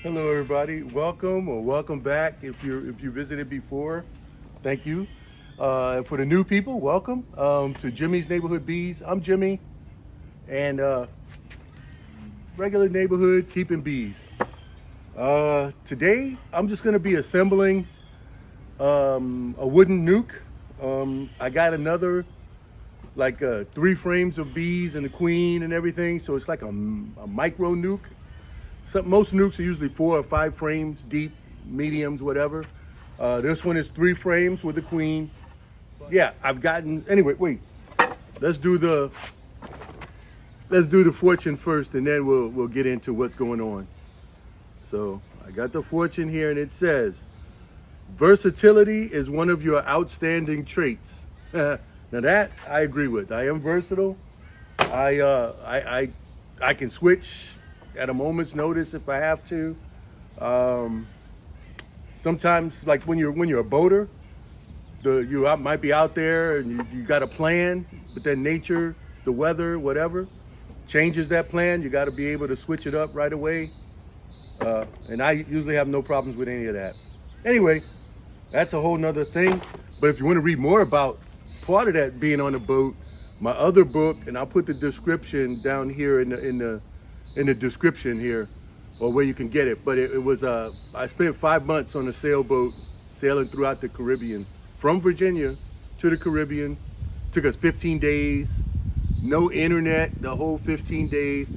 Hello, everybody. Welcome or welcome back. If you visited before, thank you. And for the new people, welcome to Jimmy's Neighborhood Bees. I'm Jimmy, and regular neighborhood keeping bees. Today, I'm just going to be assembling a wooden nuke. I got another like 3 frames of bees and the queen and everything, so it's like a micro nuke. Most nukes are usually 4 or 5 frames deep, mediums, whatever. This one is 3 frames with the queen. Yeah, I've gotten. Anyway, wait. Let's do the fortune first, and then we'll get into what's going on. So I got the fortune here, and it says, versatility is one of your outstanding traits. Now that I agree with. I am versatile. I can switch at a moment's notice if I have to. Sometimes, like when you're a boater, you might be out there and you got a plan, but then nature, the weather, whatever, changes that plan. You got to be able to switch it up right away. And I usually have no problems with any of that. Anyway, that's a whole nother thing. But if you want to read more about part of that being on the boat, my other book, and I'll put the description down here in the description here, or where you can get it. But it was I spent 5 months on a sailboat sailing throughout the Caribbean, from Virginia to the Caribbean. Took us 15 days, no internet, the whole 15 days.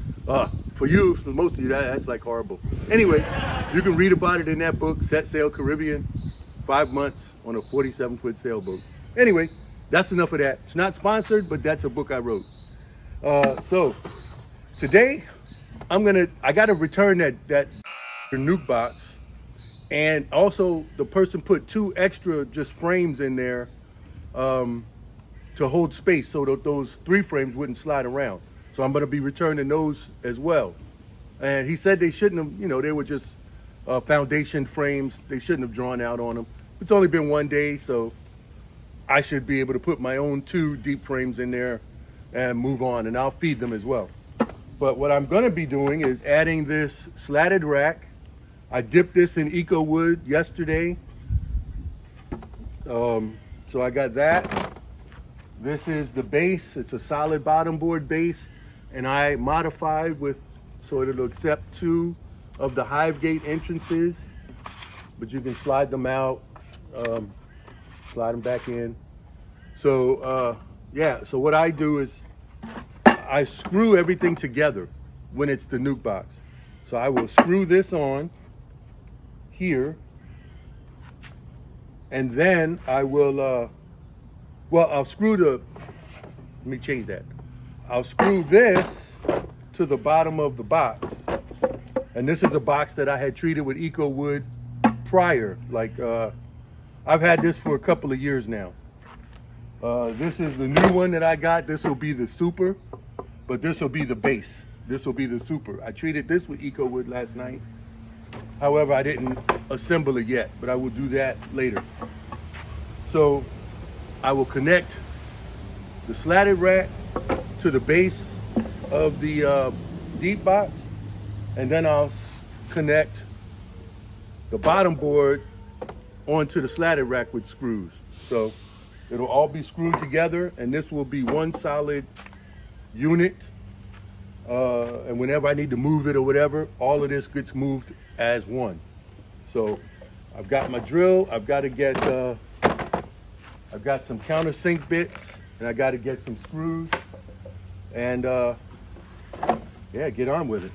For you, for most of you, that's like horrible. Anyway, you can read about it in that book, Set Sail Caribbean, 5 months on a 47-foot sailboat. Anyway, that's enough of that. It's not sponsored, but that's a book I wrote. So today, I gotta return that nuke box, and also the person put 2 extra just frames in there to hold space so that those 3 frames wouldn't slide around. So I'm gonna be returning those as well. And he said they shouldn't have, they were just foundation frames. They shouldn't have drawn out on them. It's only been 1 day, so I should be able to put my own 2 deep frames in there and move on, and I'll feed them as well. But what I'm gonna be doing is adding this slatted rack. I dipped this in Eco Wood yesterday. So I got that. This is the base. It's a solid bottom board base, and I modified with so it'll accept 2 of the hive gate entrances, but you can slide them out, slide them back in. So yeah, so what I do is I screw everything together when it's the nuke box. So I will screw this on here, and then I will, I'll screw let me change that. I'll screw this to the bottom of the box. And this is a box that I had treated with Eco Wood prior. Like, I've had this for a couple of years now. This is the new one that I got. This will be the super, but this will be the base. This will be the super. I treated this with Eco Wood last night. However, I didn't assemble it yet, but I will do that later. So I will connect the slatted rack to the base of the deep box, and then I'll connect the bottom board onto the slatted rack with screws. So it'll all be screwed together, and this will be one solid unit. And whenever I need to move it or whatever, all of this gets moved as one. So I've got my drill. I've got some countersink bits, and I got to get some screws, and yeah, get on with it.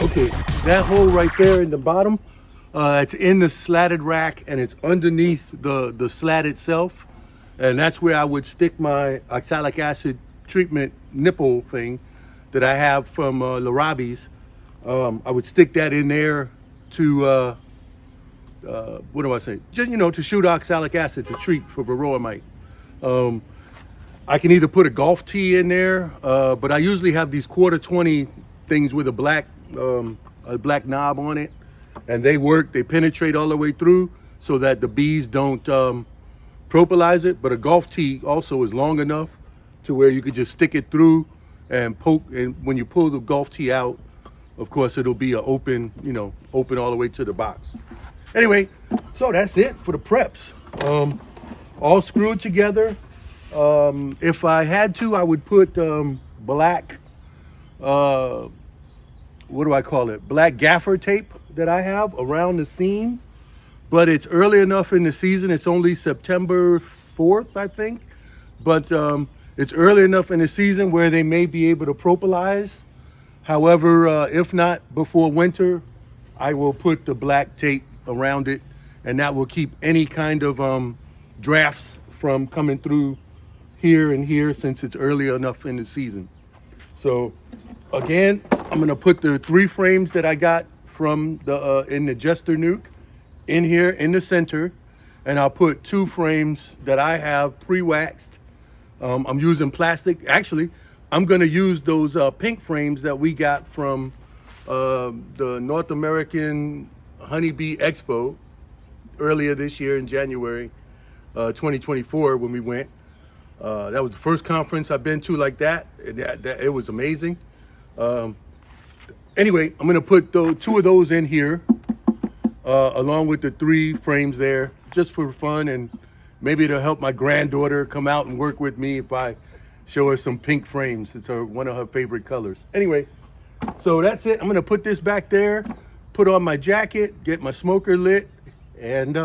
Okay, that hole right there in the bottom, it's in the slatted rack and it's underneath the slat itself. And that's where I would stick my oxalic acid treatment nipple thing that I have from Larabi's. I would stick that in there to, what do I say? Just, to shoot oxalic acid to treat for varroa mite. I can either put a golf tee in there, but I usually have these 1/4-20 things with a black knob on it, and they work. They penetrate all the way through so that the bees don't propolize it. But a golf tee also is long enough to where you could just stick it through and poke. And when you pull the golf tee out, of course, it'll be a open all the way to the box. Anyway, so that's it for the preps. All screwed together. If I had to, I would put black, what do I call it? Black gaffer tape that I have around the seam. But it's early enough in the season. It's only September 4th, I think. But it's early enough in the season where they may be able to propolize. However, if not before winter, I will put the black tape around it, and that will keep any kind of drafts from coming through here and here since it's early enough in the season. So again, I'm gonna put the 3 frames that I got from the in the Jester Nuc in here in the center, and I'll put 2 frames that I have pre-waxed. I'm using plastic. Actually, I'm gonna use those pink frames that we got from the North American Honeybee Expo earlier this year in January 2024 when we went. That was the first conference I've been to like that. It was amazing. Anyway, I'm gonna put 2 of those in here along with the 3 frames there, just for fun, and maybe it'll help my granddaughter come out and work with me if I show her some pink frames. It's one of her favorite colors. Anyway, so that's it. I'm gonna put this back there, put on my jacket, get my smoker lit, and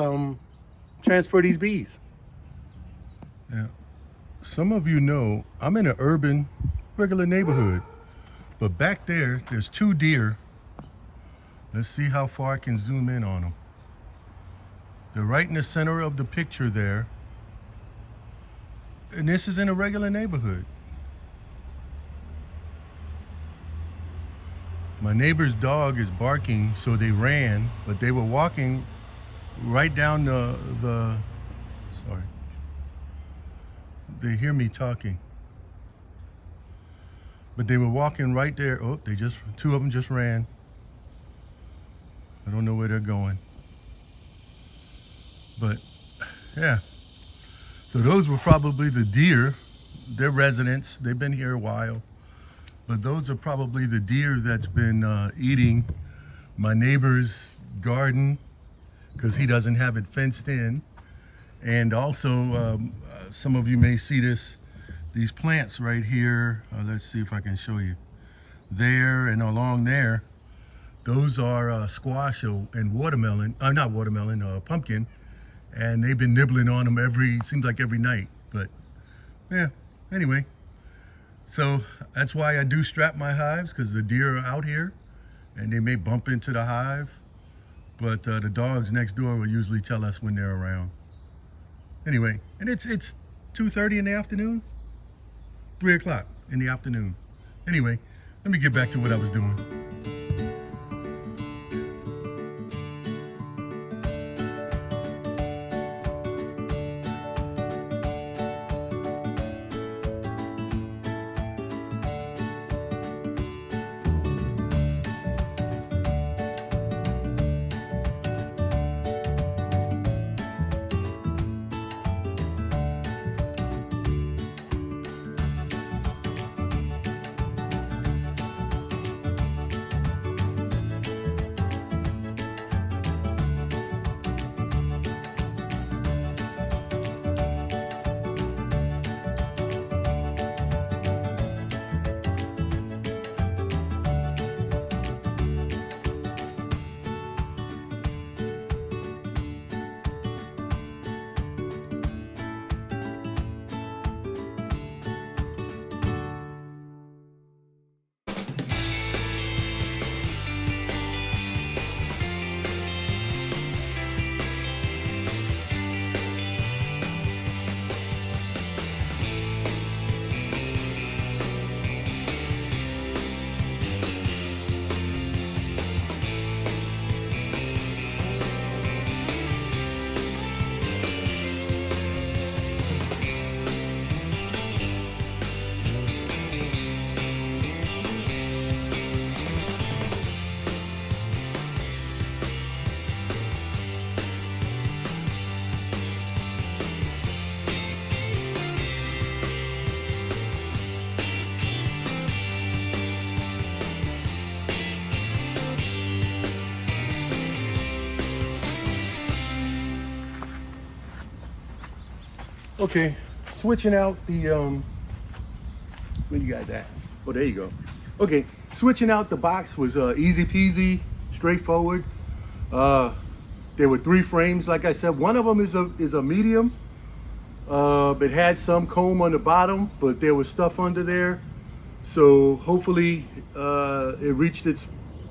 transfer these bees. Yeah. Some of you know I'm in an urban, regular neighborhood, but back there, there's 2 deer. Let's see how far I can zoom in on them. They're right in the center of the picture there. And this is in a regular neighborhood. My neighbor's dog is barking, so they ran, but they were walking right down sorry. They hear me talking. But they were walking right there. Oh, 2 of them just ran. I don't know where they're going. But yeah. So those were probably the deer. They're residents. They've been here a while. But those are probably the deer that's been eating my neighbor's garden because he doesn't have it fenced in. And also, some of you may see these plants right here. Let's see if I can show you. There and along there, those are squash and watermelon. Not watermelon, pumpkin. And they've been nibbling on them seems like every night. But yeah, anyway. So that's why I do strap my hives, because the deer are out here and they may bump into the hive. But the dogs next door will usually tell us when they're around. Anyway, and it's 2:30 in the afternoon, 3 o'clock in the afternoon. Anyway, let me get back to what I was doing. Okay, switching out the where you guys at? Oh, there you go. Okay, switching out the box was easy peasy, straightforward. There were 3 frames, like I said. One of them is a medium. It had some comb on the bottom, but there was stuff under there. So hopefully it reached its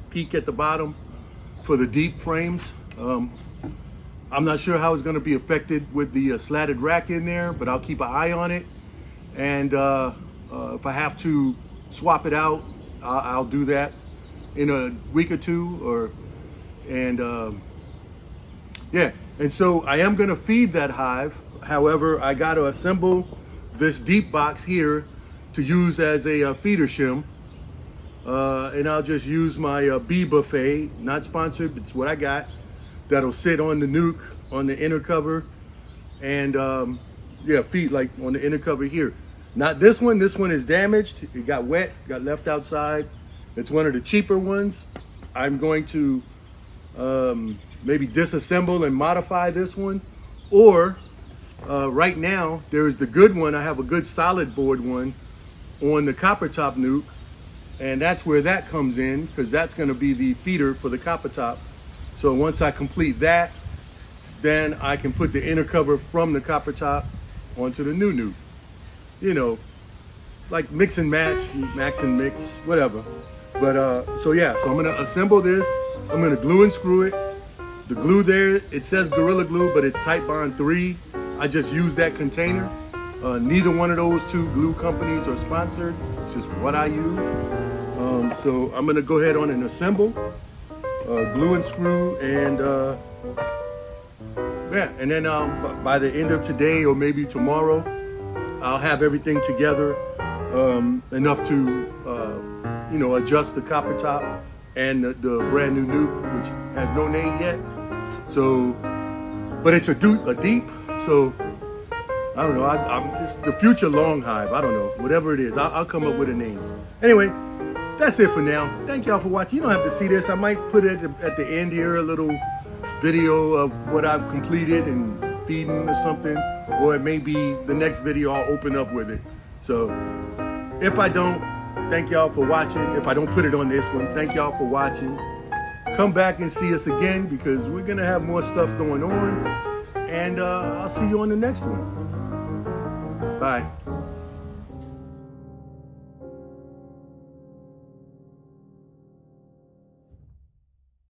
peak at the bottom for the deep frames. I'm not sure how it's going to be affected with the slatted rack in there, but I'll keep an eye on it. And if I have to swap it out, I'll do that in a week or two. Yeah, and so I am going to feed that hive. However, I got to assemble this deep box here to use as a feeder shim. And I'll just use my bee buffet, not sponsored, but it's what I got. That'll sit on the Nuc, on the inner cover, and yeah, feed like on the inner cover here. Not this one. This one is damaged. It got wet, got left outside. It's one of the cheaper ones. I'm going to maybe disassemble and modify this one, or right now there is the good one. I have a good solid board one on the copper top Nuc, and that's where that comes in, because that's going to be the feeder for the copper top. So once I complete that, then I can put the inner cover from the copper top onto the new Nuc. You know, like mix and match, max and mix, whatever. But so yeah, so I'm gonna assemble this. I'm gonna glue and screw it. The glue there, it says Gorilla Glue, but it's Type Bond 3. I just use that container. Neither one of those 2 glue companies are sponsored. It's just what I use. So I'm gonna go ahead on and assemble, glue and screw, and yeah, and then by the end of today or maybe tomorrow, I'll have everything together enough to you know, adjust the copper top and the brand new Nuc, which has no name yet. So, but it's a deep. So I don't know. It's the future long hive. I don't know. Whatever it is, I'll come up with a name. Anyway, that's it for now. Thank y'all for watching. You don't have to see this. I might put it at the end here, a little video of what I've completed and feeding or something. Or it may be the next video I'll open up with it. So if I don't, thank y'all for watching. If I don't put it on this one, thank y'all for watching. Come back and see us again, because we're going to have more stuff going on. And I'll see you on the next one. Bye.